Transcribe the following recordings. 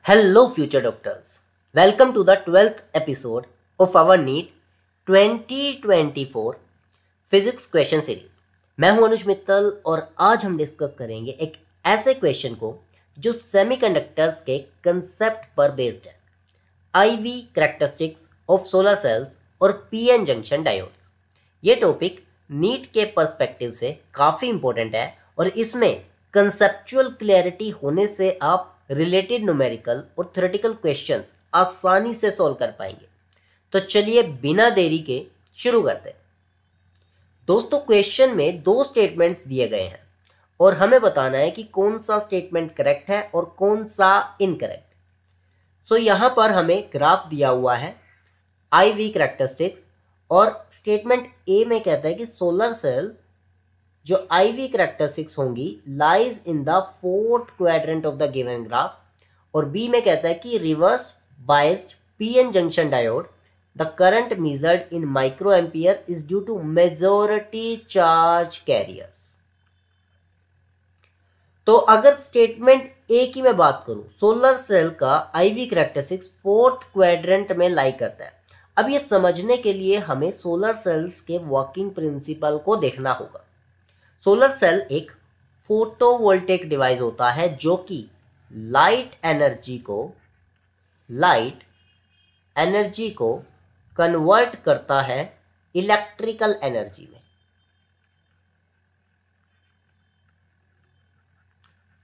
Hello, future doctors. Welcome to the 12th episode of our NEET 2024 physics question series. मैं हूं अनुज मित्तल और आज हम डिस्कस करेंगे एक ऐसे क्वेश्चन को जो सेमीकंडक्टर्स के कंसेप्ट पर बेस्ड है, IV characteristics of solar cells और पीएन जंक्शन डायोड्स। ये टॉपिक नीट के पर्सपेक्टिव से काफ़ी इंपॉर्टेंट है और इसमें कंसेप्चुअल क्लैरिटी होने से आप रिलेटेड न्यूमेरिकल और थ्योरेटिकल क्वेश्चंस आसानी से सॉल्व कर पाएंगे। तो चलिए बिना देरी के शुरू करते हैं। दोस्तों, क्वेश्चन में दो स्टेटमेंट्स दिए गए हैं और हमें बताना है कि कौन सा स्टेटमेंट करेक्ट है और कौन सा इनकरेक्ट। सो यहाँ पर हमें ग्राफ दिया हुआ है आईवी कैरेक्टरिस्टिक्स और स्टेटमेंट ए में कहता है कि सोलर सेल जो IV कैरेक्टरिस्टिक्स होंगी lies in the fourth quadrant of the given graph, और B में कहता है कि reversed biased PN junction diode the current measured in micro ampere is due to majority charge carriers. तो अगर statement A की मैं बात करूं, सोलर सेल का IV कैरेक्टरिस्टिक्स फोर्थ क्वाड्रेंट में लाई करता है। अब ये समझने के लिए हमें सोलर सेल्स के वर्किंग प्रिंसिपल को देखना होगा। सोलर सेल एक फोटोवोल्टेइक डिवाइस होता है जो कि लाइट एनर्जी को कन्वर्ट करता है इलेक्ट्रिकल एनर्जी में।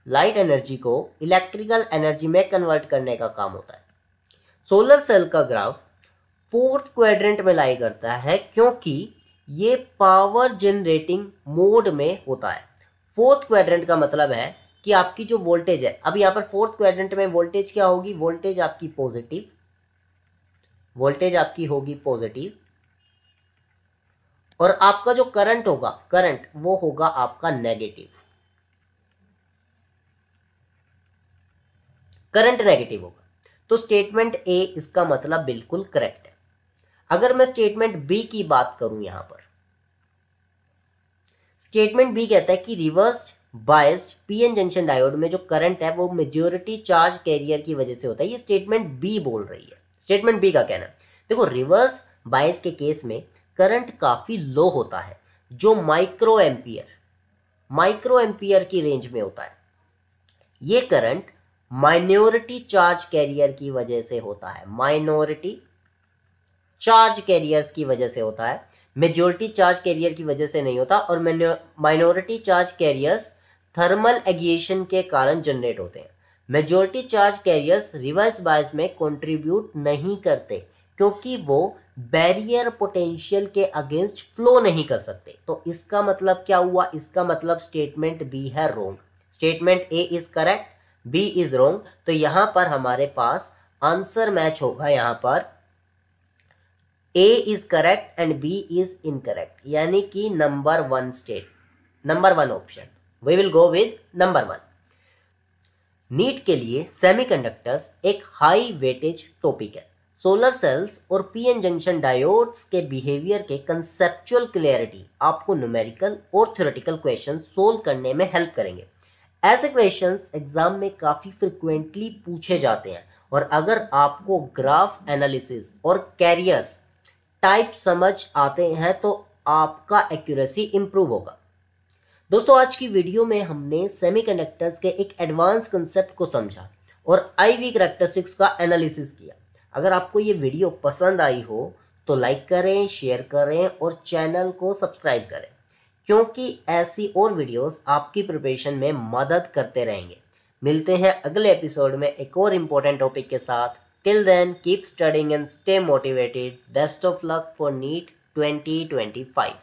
लाइट एनर्जी को इलेक्ट्रिकल एनर्जी में कन्वर्ट करने का काम होता है। सोलर सेल का ग्राफ फोर्थ क्वाड्रेंट में लाई करता है क्योंकि ये पावर जनरेटिंग मोड में होता है। फोर्थ क्वाड्रेंट का मतलब है कि आपकी जो वोल्टेज है, अब यहाँ पर फोर्थ क्वाड्रेंट में वोल्टेज क्या होगी, वोल्टेज आपकी होगी पॉजिटिव और आपका जो करंट होगा, करंट वो होगा आपका नेगेटिव। करंट नेगेटिव होगा। तो स्टेटमेंट ए इसका मतलब बिल्कुल करेक्ट है। अगर मैं स्टेटमेंट बी की बात करूं, यहां पर स्टेटमेंट बी कहता है कि reversed biased PN junction diode में जो करंट है वो मेजॉरिटी चार्ज कैरियर की वजह से होता है। ये स्टेटमेंट बी बोल रही है। स्टेटमेंट बी का कहना है, देखो रिवर्स बायस के केस में करंट काफी लो होता है जो माइक्रो एम्पियर की रेंज में होता है। ये करंट माइनॉरिटी चार्ज कैरियर की वजह से होता है, माइनॉरिटी चार्ज कैरियर्स की वजह से होता है, मेजॉरिटी चार्ज कैरियर की वजह से नहीं होता। और माइनॉरिटी चार्ज कैरियर्स थर्मल एगिएशन के कारण जनरेट होते हैं। Majority charge carriers reverse bias में कंट्रीब्यूट नहीं करते क्योंकि वो बैरियर पोटेंशियल के अगेंस्ट फ्लो नहीं कर सकते। तो इसका मतलब क्या हुआ, इसका मतलब स्टेटमेंट बी है wrong. Statement A is correct, B is wrong. तो यहां पर हमारे पास आंसर मैच होगा, यहां पर A is correct and B is incorrect, यानी कि number one option. We will go with number 1। NEET के लिए सेमीकंडक्टर्स एक हाई वेटेज टॉपिक है। सोलर सेल्स और पीएन जंक्शन डायोड्स के बिहेवियर के कंसेप्चुअल क्लैरिटी आपको न्यूमेरिकल और थ्योरेटिकल क्वेश्चन सोल्व करने में हेल्प करेंगे। ऐसे क्वेश्चंस एग्जाम में काफ़ी फ्रिक्वेंटली पूछे जाते हैं और अगर आपको ग्राफ एनालिसिस और कैरियर्स टाइप समझ आते हैं तो आपका एक्यूरेसी इंप्रूव होगा। दोस्तों, आज की वीडियो में हमने सेमीकंडक्टर्स के एक एडवांस कंसेप्ट को समझा और आईवी कैरेक्टरिस्टिक्स का एनालिसिस किया। अगर आपको ये वीडियो पसंद आई हो तो लाइक करें, शेयर करें और चैनल को सब्सक्राइब करें क्योंकि ऐसी और वीडियोस आपकी प्रिपरेशन में मदद करते रहेंगे। मिलते हैं अगले एपिसोड में एक और इम्पोर्टेंट टॉपिक के साथ। Till then, keep studying and stay motivated. Best of luck for NEET 2025.